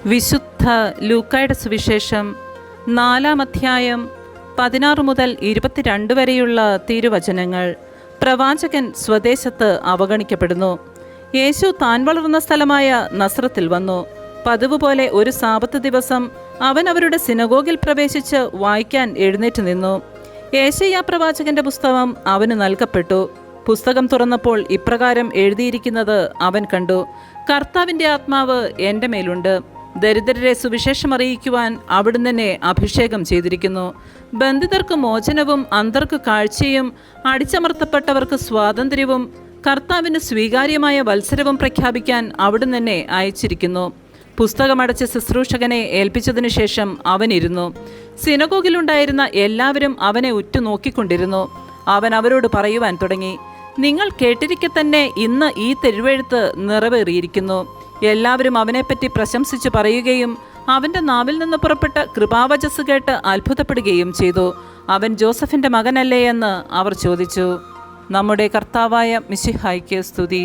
വിശുദ്ധ ലൂക്കായുടെ സുവിശേഷം 4-ാം അധ്യായം 16 മുതൽ 22 വരെയുള്ള തിരുവചനങ്ങൾ. പ്രവാചകൻ സ്വദേശത്ത് അവഗണിക്കപ്പെടുന്നു. യേശു താൻ വളർന്ന സ്ഥലമായ നസ്രത്തിൽ വന്നു. പതിവ് പോലെ ഒരു സാബത്ത് ദിവസം അവൻ അവരുടെ സിനഗോഗിൽ പ്രവേശിച്ച് വായിക്കാൻ എഴുന്നേറ്റ് നിന്നു. യേശയ്യാ പ്രവാചകന്റെ പുസ്തകം അവന് നൽകപ്പെട്ടു. പുസ്തകം തുറന്നപ്പോൾ ഇപ്രകാരം എഴുതിയിരിക്കുന്നത് അവൻ കണ്ടു: കർത്താവിൻ്റെ ആത്മാവ് എൻ്റെ മേലുണ്ട്. ദരിദ്രരെ സുവിശേഷം അറിയിക്കുവാൻ അവിടുന്ന് എന്നെ അഭിഷേകം ചെയ്തിരിക്കുന്നു. ബന്ധിതർക്ക് മോചനവും അന്ധർക്ക് കാഴ്ചയും അടിച്ചമർത്തപ്പെട്ടവർക്ക് സ്വാതന്ത്ര്യവും കർത്താവിന് സ്വീകാര്യമായ വത്സരവും പ്രഖ്യാപിക്കാൻ അവിടുന്ന് എന്നെ അയച്ചിരിക്കുന്നു. പുസ്തകമടച്ച് ശുശ്രൂഷകനെ ഏൽപ്പിച്ചതിനു ശേഷം അവനിരുന്നു. സിനഗോഗിലുണ്ടായിരുന്ന എല്ലാവരും അവനെ ഉറ്റുനോക്കിക്കൊണ്ടിരുന്നു. അവൻ അവരോട് പറയുവാൻ തുടങ്ങി: നിങ്ങൾ കേട്ടിരിക്കെ തന്നെ ഇന്ന് ഈ തിരുവെഴുത്ത് നിറവേറിയിരിക്കുന്നു. എല്ലാവരും അവനെപ്പറ്റി പ്രശംസിച്ച് പറയുകയും അവൻ്റെ നാവിൽ നിന്ന് പുറപ്പെട്ട കൃപാവചസ് കേട്ട് അത്ഭുതപ്പെടുകയും ചെയ്തു. അവൻ ജോസഫിൻ്റെ മകനല്ലേ എന്ന് അവർ ചോദിച്ചു. നമ്മുടെ കർത്താവായ മിശിഹായ്ക്ക് സ്തുതി.